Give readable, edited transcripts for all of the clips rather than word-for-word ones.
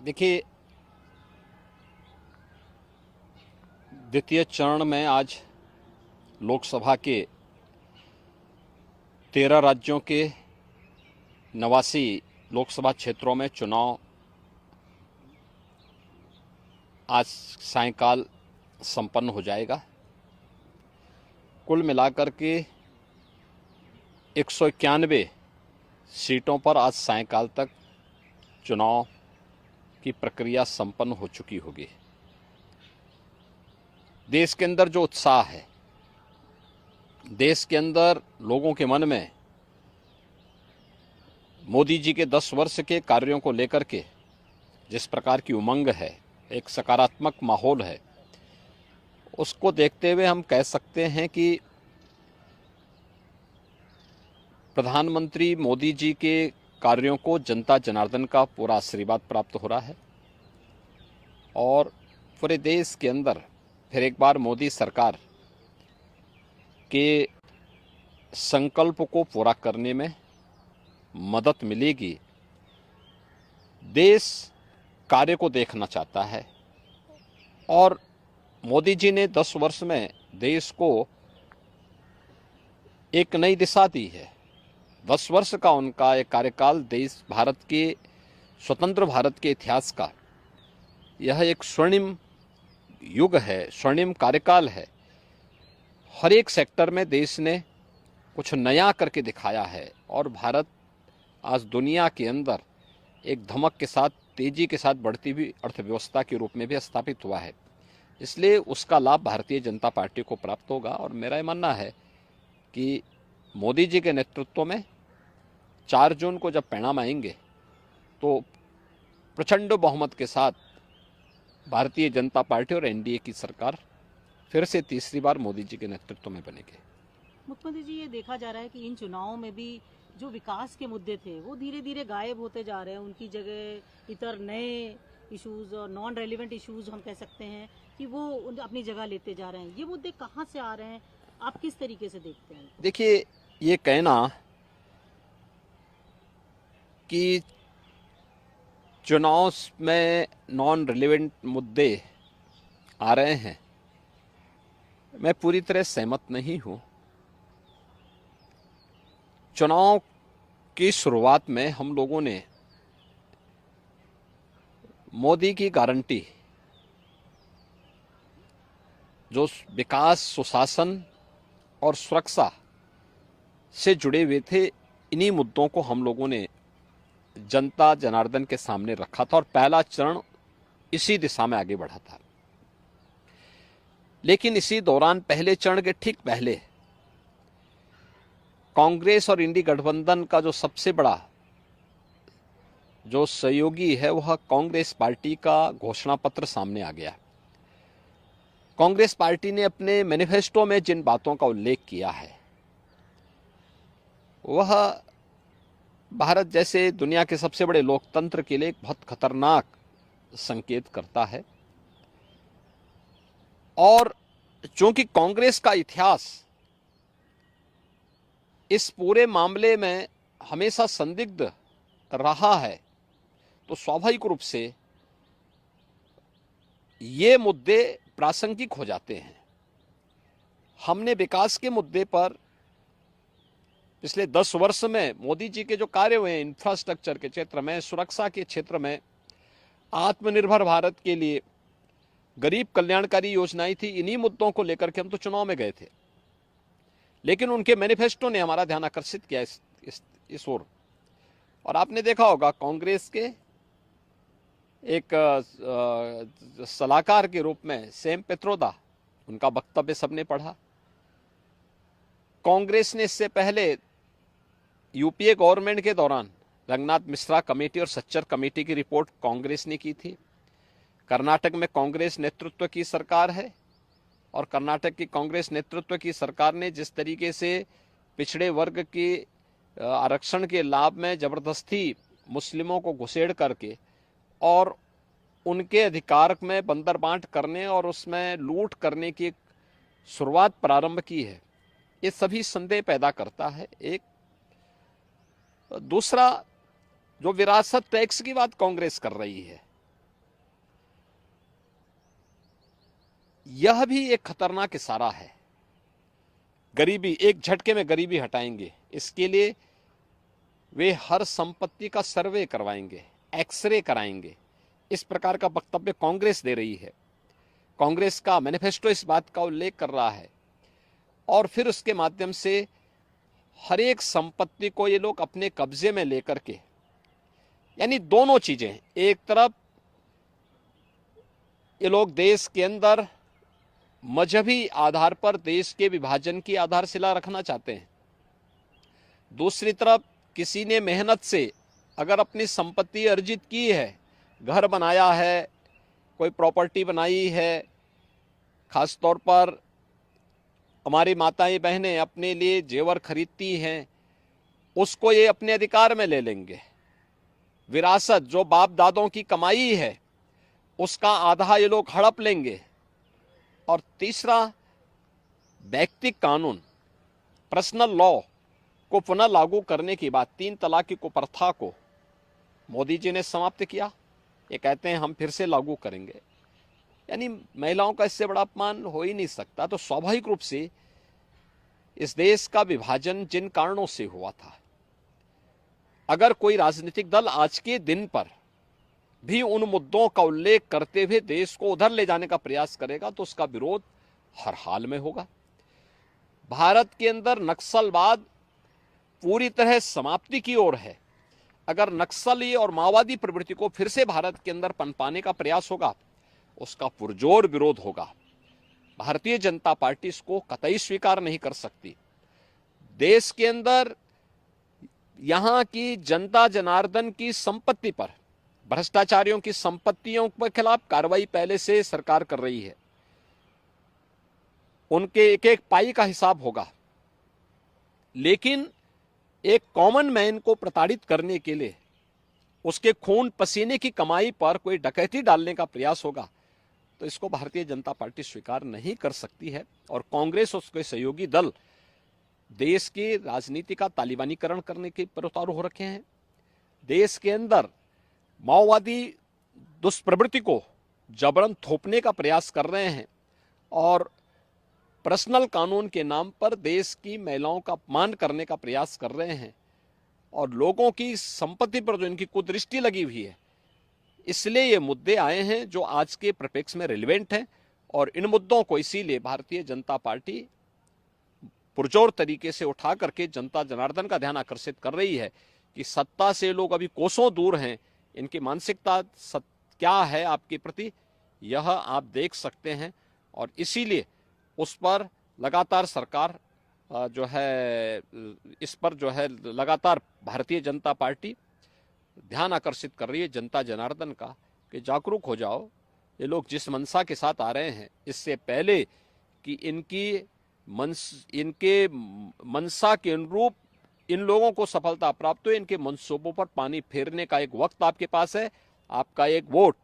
देखिए, द्वितीय चरण में आज लोकसभा के 13 राज्यों के 89 लोकसभा क्षेत्रों में चुनाव आज सायंकाल संपन्न हो जाएगा। कुल मिलाकर के 191 सीटों पर आज सायंकाल तक चुनाव की प्रक्रिया संपन्न हो चुकी होगी। देश के अंदर जो उत्साह है, देश के अंदर लोगों के मन में मोदी जी के 10 वर्ष के कार्यों को लेकर के जिस प्रकार की उमंग है, एक सकारात्मक माहौल है, उसको देखते हुए हम कह सकते हैं कि प्रधानमंत्री मोदी जी के कार्यों को जनता जनार्दन का पूरा आशीर्वाद प्राप्त हो रहा है और पूरे देश के अंदर फिर एक बार मोदी सरकार के संकल्प को पूरा करने में मदद मिलेगी। देश कार्य को देखना चाहता है और मोदी जी ने 10 वर्ष में देश को एक नई दिशा दी है। 10 वर्ष का उनका एक कार्यकाल देश भारत के स्वतंत्र भारत के इतिहास का यह एक स्वर्णिम युग है, स्वर्णिम कार्यकाल है। हर एक सेक्टर में देश ने कुछ नया करके दिखाया है और भारत आज दुनिया के अंदर एक धमक के साथ, तेजी के साथ बढ़ती हुई अर्थव्यवस्था के रूप में भी स्थापित हुआ है। इसलिए उसका लाभ भारतीय जनता पार्टी को प्राप्त होगा और मेरा ये मानना है कि मोदी जी के नेतृत्व में 4 जून को जब परिणाम आएंगे तो प्रचंड बहुमत के साथ भारतीय जनता पार्टी और एनडीए की सरकार फिर से तीसरी बार मोदी जी के नेतृत्व में बनेगी। मुख्यमंत्री जी, ये देखा जा रहा है कि इन चुनावों में भी जो विकास के मुद्दे थे वो धीरे धीरे गायब होते जा रहे हैं। उनकी जगह इतर नए इश्यूज और नॉन रेलिवेंट इश्यूज हम कह सकते हैं कि वो अपनी जगह लेते जा रहे हैं। ये मुद्दे कहाँ से आ रहे हैं, आप किस तरीके से देखते हैं? देखिए, ये कहना कि चुनाव में नॉन रिलेवेंट मुद्दे आ रहे हैं, मैं पूरी तरह सहमत नहीं हूं। चुनाव की शुरुआत में हम लोगों ने मोदी की गारंटी, जो विकास, सुशासन और सुरक्षा से जुड़े हुए थे, इन्हीं मुद्दों को हम लोगों ने जनता जनार्दन के सामने रखा था और पहला चरण इसी दिशा में आगे बढ़ा था। लेकिन इसी दौरान पहले चरण के ठीक पहले कांग्रेस और इंडी गठबंधन का जो सबसे बड़ा जो सहयोगी है वह कांग्रेस पार्टी का घोषणा पत्र सामने आ गया। कांग्रेस पार्टी ने अपने मैनिफेस्टो में जिन बातों का उल्लेख किया है वह भारत जैसे दुनिया के सबसे बड़े लोकतंत्र के लिए एक बहुत खतरनाक संकेत करता है। और चूंकि कांग्रेस का इतिहास इस पूरे मामले में हमेशा संदिग्ध रहा है, तो स्वाभाविक रूप से ये मुद्दे प्रासंगिक हो जाते हैं। हमने विकास के मुद्दे पर पिछले 10 वर्ष में मोदी जी के जो कार्य हुए हैं, इंफ्रास्ट्रक्चर के क्षेत्र में, सुरक्षा के क्षेत्र में, आत्मनिर्भर भारत के लिए गरीब कल्याणकारी योजनाएं थी, इन्हीं मुद्दों को लेकर के हम तो चुनाव में गए थे। लेकिन उनके मैनिफेस्टो ने हमारा ध्यान आकर्षित किया इस ओर। और आपने देखा होगा कांग्रेस के एक सलाहकार के रूप में सैम पित्रोदा, उनका वक्तव्य सबने पढ़ा। कांग्रेस ने इससे पहले यूपीए गवर्नमेंट के दौरान रंगनाथ मिश्रा कमेटी और सच्चर कमेटी की रिपोर्ट कांग्रेस ने की थी। कर्नाटक में कांग्रेस नेतृत्व की सरकार है और कर्नाटक की कांग्रेस नेतृत्व की सरकार ने जिस तरीके से पिछड़े वर्ग के आरक्षण के लाभ में जबरदस्ती मुस्लिमों को घुसेड़ करके और उनके अधिकार में बंदर बांट करने और उसमें लूट करने की शुरुआत प्रारंभ की है, ये सभी संदेह पैदा करता है। एक दूसरा, जो विरासत टैक्स की बात कांग्रेस कर रही है, यह भी एक खतरनाक इशारा है। गरीबी, एक झटके में गरीबी हटाएंगे, इसके लिए वे हर संपत्ति का सर्वे करवाएंगे, एक्सरे कराएंगे। इस प्रकार का वक्तव्य कांग्रेस दे रही है। कांग्रेस का मैनिफेस्टो इस बात का उल्लेख कर रहा है और फिर उसके माध्यम से हर एक संपत्ति को ये लोग अपने कब्जे में लेकर के, यानी दोनों चीजें, एक तरफ ये लोग देश के अंदर मजहबी आधार पर देश के विभाजन की आधारशिला रखना चाहते हैं, दूसरी तरफ किसी ने मेहनत से अगर अपनी संपत्ति अर्जित की है, घर बनाया है, कोई प्रॉपर्टी बनाई है, खास तौर पर हमारी माताएं बहनें अपने लिए जेवर खरीदती हैं, उसको ये अपने अधिकार में ले लेंगे। विरासत जो बाप दादों की कमाई है उसका आधा ये लोग हड़प लेंगे। और तीसरा, व्यक्तिगत कानून, पर्सनल लॉ को पुनः लागू करने की बात, 3 तलाक की कुप्रथा को मोदी जी ने समाप्त किया, ये कहते हैं हम फिर से लागू करेंगे। यानी महिलाओं का इससे बड़ा अपमान हो ही नहीं सकता। तो स्वाभाविक रूप से इस देश का विभाजन जिन कारणों से हुआ था, अगर कोई राजनीतिक दल आज के दिन पर भी उन मुद्दों का उल्लेख करते हुए देश को उधर ले जाने का प्रयास करेगा तो उसका विरोध हर हाल में होगा। भारत के अंदर नक्सलवाद पूरी तरह समाप्ति की ओर है। अगर नक्सली और माओवादी प्रवृत्ति को फिर से भारत के अंदर पनपाने का प्रयास होगा, उसका पुरजोर विरोध होगा। भारतीय जनता पार्टी इसको कतई स्वीकार नहीं कर सकती। देश के अंदर यहां की जनता जनार्दन की संपत्ति पर, भ्रष्टाचारियों की संपत्तियों के खिलाफ कार्रवाई पहले से सरकार कर रही है। उनके एक एक पाई का हिसाब होगा। लेकिन एक कॉमन मैन को प्रताड़ित करने के लिए उसके खून पसीने की कमाई पर कोई डकैती डालने का प्रयास होगा तो इसको भारतीय जनता पार्टी स्वीकार नहीं कर सकती है। और कांग्रेस और उसके सहयोगी दल देश की राजनीति का तालिबानीकरण करने के पर उतारू हो रखे हैं। देश के अंदर माओवादी दुष्प्रवृत्ति को जबरन थोपने का प्रयास कर रहे हैं और पर्सनल कानून के नाम पर देश की महिलाओं का अपमान करने का प्रयास कर रहे हैं और लोगों की संपत्ति पर जो इनकी कुदृष्टि लगी हुई है, इसलिए ये मुद्दे आए हैं जो आज के परिप्रेक्ष्य में रिलेवेंट हैं। और इन मुद्दों को इसीलिए भारतीय जनता पार्टी पुरजोर तरीके से उठा करके जनता जनार्दन का ध्यान आकर्षित कर रही है कि सत्ता से लोग अभी कोसों दूर हैं, इनकी मानसिकता क्या है आपके प्रति, यह आप देख सकते हैं। और इसीलिए उस पर लगातार सरकार जो है, इस पर जो है लगातार भारतीय जनता पार्टी ध्यान आकर्षित कर रही है जनता जनार्दन का कि जागरूक हो जाओ। ये लोग जिस मनसा के साथ आ रहे हैं, इससे पहले कि इनके मनसा के अनुरूप इन लोगों को सफलता प्राप्त हो, इनके मंसूबों पर पानी फेरने का एक वक्त आपके पास है। आपका एक वोट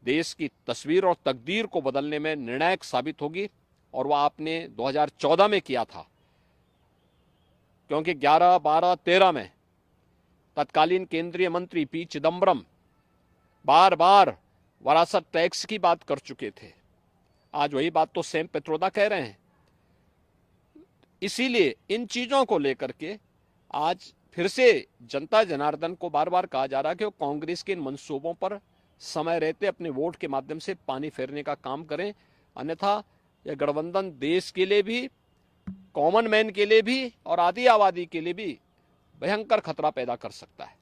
देश की तस्वीर और तकदीर को बदलने में निर्णायक साबित होगी और वह आपने 2014 में किया था, क्योंकि 11, 12, 13 में तत्कालीन केंद्रीय मंत्री पी चिदम्बरम बार बार वरासत टैक्स की बात कर चुके थे। आज वही बात तो सैम पित्रोदा कह रहे हैं। इसीलिए इन चीजों को लेकर के आज फिर से जनता जनार्दन को बार बार कहा जा रहा है कि वो कांग्रेस के इन मंसूबों पर समय रहते अपने वोट के माध्यम से पानी फेरने का काम करें, अन्यथा यह गठबंधन देश के लिए भी, कॉमन मैन के लिए भी और आदि आबादी के लिए भी भयंकर खतरा पैदा कर सकता है।